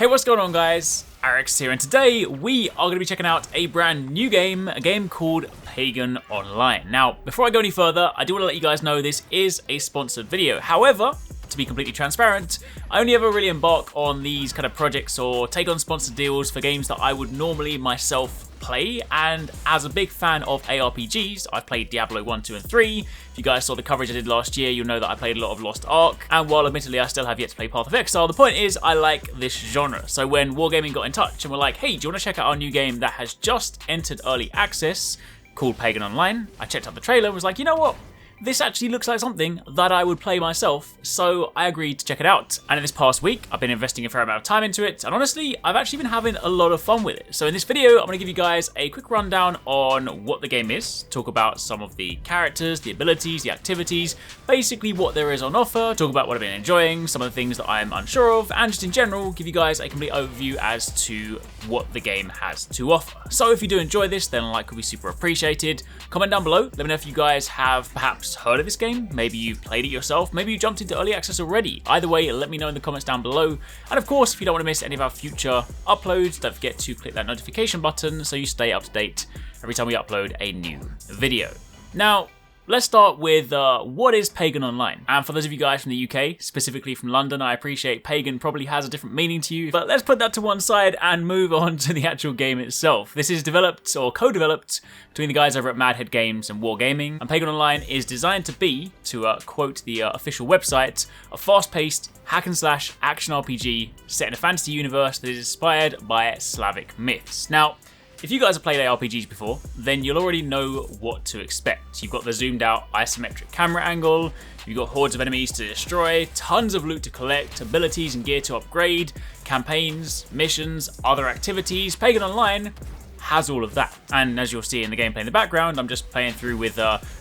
Hey, what's going on guys? Arekkz here, and today we are going to be checking out a brand new game, a game called Pagan Online. Now, before I go any further, I do want to let you guys know this is a sponsored video. However, to be completely transparent, I only ever really embark on these kind of projects or take on sponsored deals for games that I would normally myself play, and as a big fan of ARPGs, I've played Diablo 1, 2 and 3. If you guys saw the coverage I did last year, you'll know that I played a lot of Lost Ark, and while admittedly I still have yet to play Path of Exile, the point is I like this genre. So when Wargaming got in touch and were like, hey, do you want to check out our new game that has just entered early access called Pagan Online, I checked out the trailer and was like, you know what? This actually looks like something that I would play myself, so I agreed to check it out. And in this past week, I've been investing a fair amount of time into it, and honestly, I've actually been having a lot of fun with it. So in this video, I'm going to give you guys a quick rundown on what the game is, talk about some of the characters, the abilities, the activities, basically what there is on offer, talk about what I've been enjoying, some of the things that I'm unsure of, and just in general, give you guys a complete overview as to what the game has to offer. So if you do enjoy this, then a like would be super appreciated. Comment down below, let me know if you guys have perhaps heard of this game, maybe you've played it yourself, maybe you jumped into early access already. Either way, let me know in the comments down below. And of course, if you don't want to miss any of our future uploads, don't forget to click that notification button so you stay up to date every time we upload a new video. Now, let's start with what is Pagan Online? And for those of you guys from the UK, specifically from London, I appreciate Pagan probably has a different meaning to you, but let's put that to one side and move on to the actual game itself. This is developed or co-developed between the guys over at Madhead Games and Wargaming, and Pagan Online is designed to be, to quote the official website, a fast-paced hack-and-slash action RPG set in a fantasy universe that is inspired by Slavic myths. Now, if you guys have played ARPGs before, then you'll already know what to expect. You've got the zoomed out isometric camera angle, you've got hordes of enemies to destroy, tons of loot to collect, abilities and gear to upgrade, campaigns, missions, other activities. Pagan Online has all of that. And as you'll see in the gameplay in the background, I'm just playing through with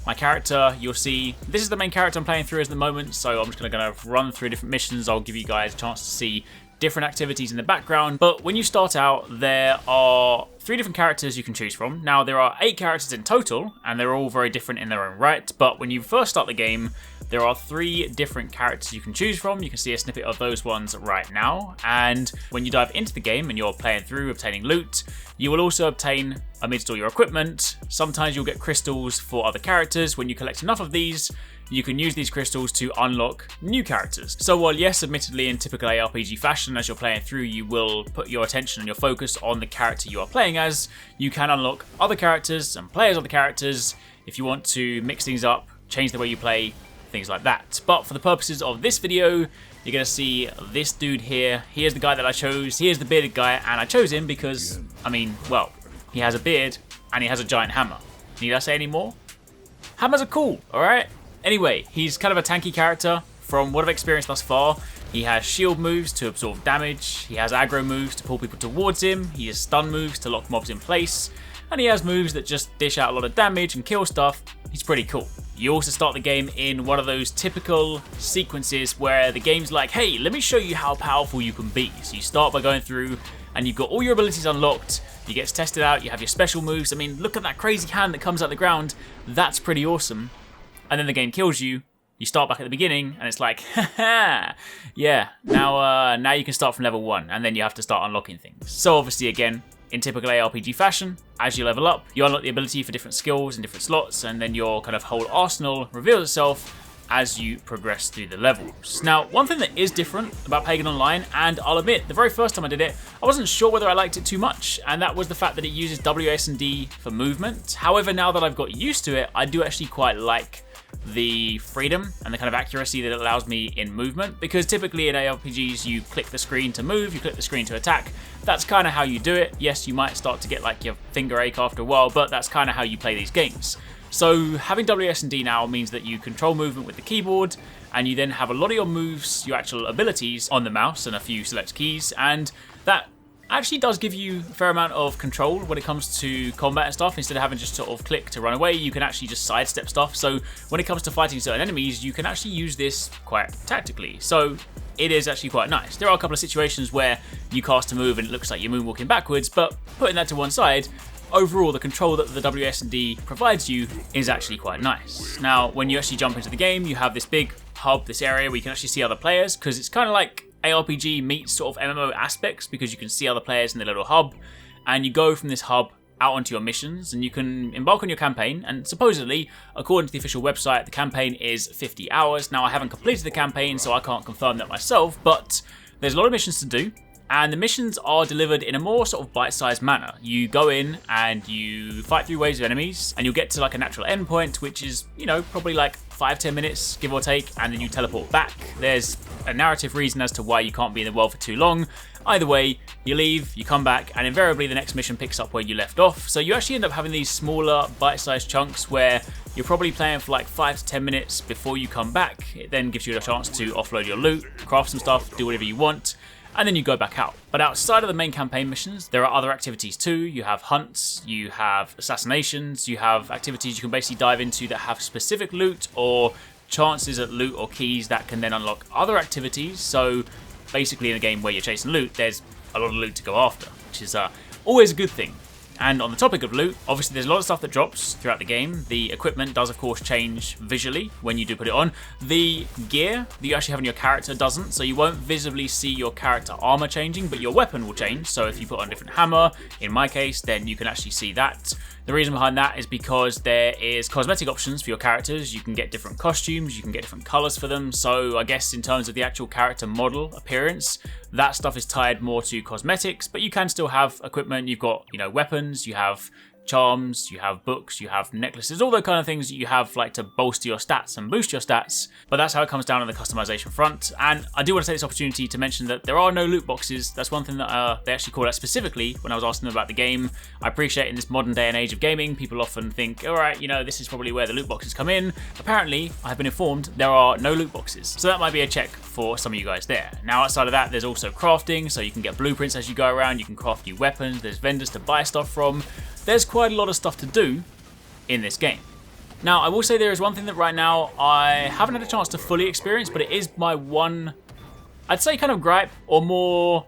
my character. You'll see this is the main character I'm playing through at the moment, so I'm just going to run through different missions. I'll give you guys a chance to see different activities in the background. But when you start out, there are 3 different characters you can choose from. Now, there are 8 characters in total, and they're all very different in their own right. But when you first start the game, there are 3 different characters you can choose from. You can see a snippet of those ones right now. And when you dive into the game and you're playing through, obtaining loot, you will also obtain, amidst all your equipment, sometimes you'll get crystals for other characters. When you collect enough of these, you can use these crystals to unlock new characters. So while yes, admittedly in typical ARPG fashion, as you're playing through, you will put your attention and your focus on the character you are playing as, you can unlock other characters and play as other characters if you want to mix things up, change the way you play, things like that. But for the purposes of this video, you're going to see this dude here. He is the guy that I chose. He is the bearded guy, and I chose him because, I mean, well, he has a beard and he has a giant hammer. Need I say any more? Hammers are cool, alright? Anyway, he's kind of a tanky character. From what I've experienced thus far, he has shield moves to absorb damage, he has aggro moves to pull people towards him, he has stun moves to lock mobs in place, and he has moves that just dish out a lot of damage and kill stuff. He's pretty cool. You also start the game in one of those typical sequences where the game's like, hey, let me show you how powerful you can be. So you start by going through and you've got all your abilities unlocked, you get tested out, you have your special moves. I mean, look at that crazy hand that comes out the ground. That's pretty awesome. And then the game kills you, you start back at the beginning, and it's like, haha, yeah, now you can start from level 1, and then you have to start unlocking things. So obviously, again, in typical ARPG fashion, as you level up, you unlock the ability for different skills and different slots, and then your kind of whole arsenal reveals itself as you progress through the levels. Now, one thing that is different about Pagan Online, and I'll admit, the very first time I did it, I wasn't sure whether I liked it too much, and that was the fact that it uses WASD for movement. However, now that I've got used to it, I do actually quite like the freedom and the kind of accuracy that it allows me in movement, because typically in ARPGs you click the screen to move, you click the screen to attack. That's kind of how you do it. Yes, you might start to get like your finger ache after a while, but that's kind of how you play these games. So having WSD now means that you control movement with the keyboard, and you then have a lot of your moves, your actual abilities on the mouse and a few select keys, and that actually does give you a fair amount of control when it comes to combat and stuff. Instead of having just sort of click to run away, you can actually just sidestep stuff. So when it comes to fighting certain enemies, you can actually use this quite tactically. So it is actually quite nice. There are a couple of situations where you cast a move and it looks like you're moonwalking backwards, but putting that to one side, overall the control that the WSD provides you is actually quite nice. Now, when you actually jump into the game, you have this big hub, this area where you can actually see other players, because it's kind of like ARPG meets sort of MMO aspects because you can see other players in the little hub, and you go from this hub out onto your missions, and you can embark on your campaign. And supposedly, according to the official website, the campaign is 50 hours. Now, I haven't completed the campaign, so I can't confirm that myself, but there's a lot of missions to do, and the missions are delivered in a more sort of bite-sized manner. You go in and you fight through waves of enemies, and you'll get to like a natural endpoint, which is, you know, probably like 5-10 minutes, give or take, and then you teleport back. There's a narrative reason as to why you can't be in the world for too long. Either way, you leave, you come back, and invariably the next mission picks up where you left off. So you actually end up having these smaller, bite-sized chunks where you're probably playing for like 5 to 10 minutes before you come back. It then gives you a chance to offload your loot, craft some stuff, do whatever you want, and then you go back out. But outside of the main campaign missions, there are other activities too. You have hunts, you have assassinations, you have activities you can basically dive into that have specific loot or chances at loot or keys that can then unlock other activities. So basically in a game where you're chasing loot, there's a lot of loot to go after, which is always a good thing. And on the topic of loot, obviously there's a lot of stuff that drops throughout the game. The equipment does of course change visually when you do put it on. The gear that you actually have on your character doesn't, so you won't visibly see your character armor changing, but your weapon will change. So if you put on a different hammer, in my case, then you can actually see that. The reason behind that is because there is cosmetic options for your characters. You can get different costumes, you can get different colors for them. So I guess in terms of the actual character model appearance, that stuff is tied more to cosmetics, but you can still have equipment. You've got, you know, weapons, you have charms, you have books, you have necklaces, all the kind of things that you have like to bolster your stats and boost your stats. But that's how it comes down on the customization front. And I do want to take this opportunity to mention that there are no loot boxes. That's one thing that they actually called out specifically when I was asking them about the game. I appreciate in this modern day and age of gaming, people often think, all right, you know, this is probably where the loot boxes come in. Apparently, I have been informed there are no loot boxes. So that might be a check for some of you guys there. Now, outside of that, there's also crafting. So you can get blueprints as you go around. You can craft new weapons. There's vendors to buy stuff from. There's quite a lot of stuff to do in this game. Now, I will say there is one thing that right now I haven't had a chance to fully experience, but it is my one, I'd say kind of gripe or more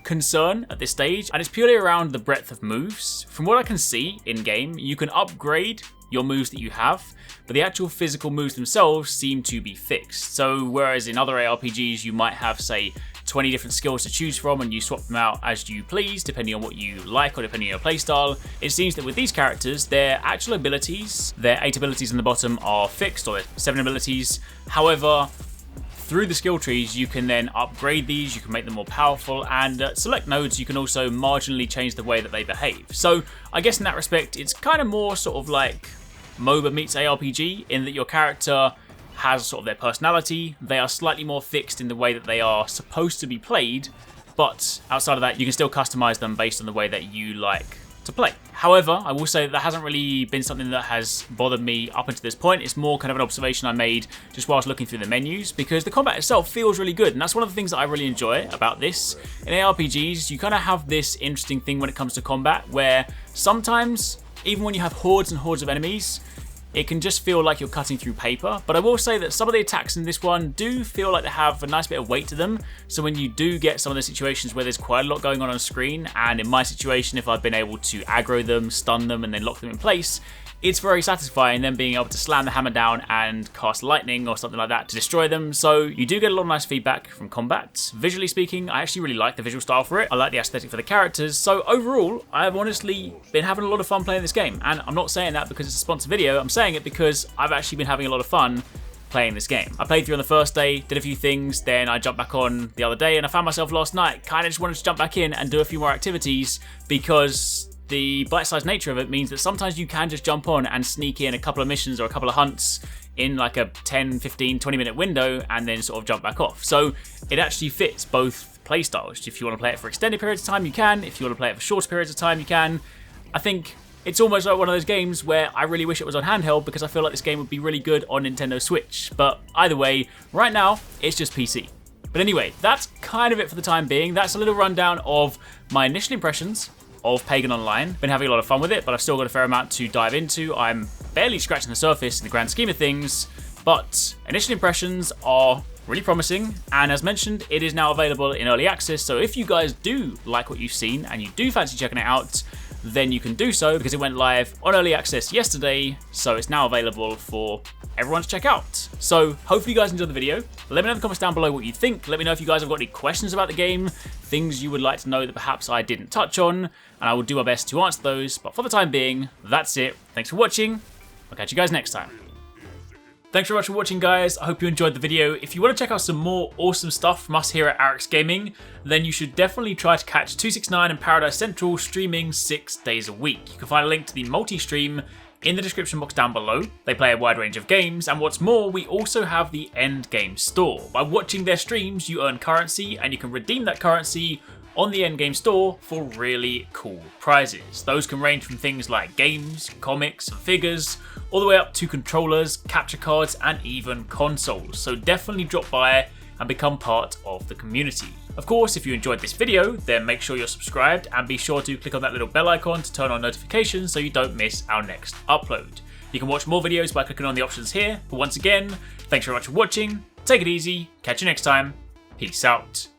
concern at this stage, and it's purely around the breadth of moves. From what I can see in-game, you can upgrade your moves that you have, but the actual physical moves themselves seem to be fixed. So whereas in other ARPGs you might have, say, 20 different skills to choose from and you swap them out as you please depending on what you like or depending on your playstyle, it seems that with these characters, their actual abilities, their 8 abilities on the bottom are fixed, or their 7 abilities. However, through the skill trees you can then upgrade these, you can make them more powerful, and at select nodes you can also marginally change the way that they behave. So I guess in that respect it's kind of more sort of like MOBA meets ARPG in that your character has sort of their personality. They are slightly more fixed in the way that they are supposed to be played, but outside of that you can still customize them based on the way that you like to play. However, I will say that hasn't really been something that has bothered me up until this point. It's more kind of an observation I made just whilst looking through the menus, because the combat itself feels really good, and that's one of the things that I really enjoy about this. In ARPGs, you kind of have this interesting thing when it comes to combat where sometimes, even when you have hordes and hordes of enemies, it can just feel like you're cutting through paper. But I will say that some of the attacks in this one do feel like they have a nice bit of weight to them. So when you do get some of the situations where there's quite a lot going on screen, and in my situation, if I've been able to aggro them, stun them, and then lock them in place, it's very satisfying then being able to slam the hammer down and cast lightning or something like that to destroy them. So you do get a lot of nice feedback from combat. Visually speaking, I actually really like the visual style for it. I like the aesthetic for the characters. So overall, I've honestly been having a lot of fun playing this game. And I'm not saying that because it's a sponsored video. I'm saying it because I've actually been having a lot of fun playing this game. I played through on the first day, did a few things, then I jumped back on the other day, and I found myself last night kind of just wanted to jump back in and do a few more activities, because the bite-sized nature of it means that sometimes you can just jump on and sneak in a couple of missions or a couple of hunts in like a 10, 15, 20-minute window and then sort of jump back off. So it actually fits both playstyles. If you want to play it for extended periods of time, you can. If you want to play it for shorter periods of time, you can. I think it's almost like one of those games where I really wish it was on handheld, because I feel like this game would be really good on Nintendo Switch. But either way, right now, it's just PC. But anyway, that's kind of it for the time being. That's a little rundown of my initial impressions of Pagan Online. Been having a lot of fun with it, but I've still got a fair amount to dive into. I'm barely scratching the surface in the grand scheme of things, but initial impressions are really promising, and as mentioned, it is now available in early access. So if you guys do like what you've seen and you do fancy checking it out, then you can do so, because it went live on early access yesterday, so it's now available for everyone to check out. So hopefully you guys enjoyed the video. Let me know in the comments down below what you think. Let me know if you guys have got any questions about the game, things you would like to know that perhaps I didn't touch on, and I will do my best to answer those. But for the time being, that's it. Thanks for watching. I'll catch you guys next time. Thanks very much for watching, guys. I hope you enjoyed the video. If you want to check out some more awesome stuff from us here at Arekkz Gaming, then you should definitely try to catch 269 and Paradise Central streaming 6 days a week. You can find a link to the multi-stream in the description box down below. They play a wide range of games, and what's more, we also have the end game store. By watching their streams, you earn currency, and you can redeem that currency on the endgame store for really cool prizes. Those can range from things like games, comics, and figures, all the way up to controllers, capture cards, and even consoles. So definitely drop by and become part of the community. Of course, if you enjoyed this video, then make sure you're subscribed and be sure to click on that little bell icon to turn on notifications so you don't miss our next upload. You can watch more videos by clicking on the options here, but once again, thanks very much for watching, take it easy, catch you next time, peace out.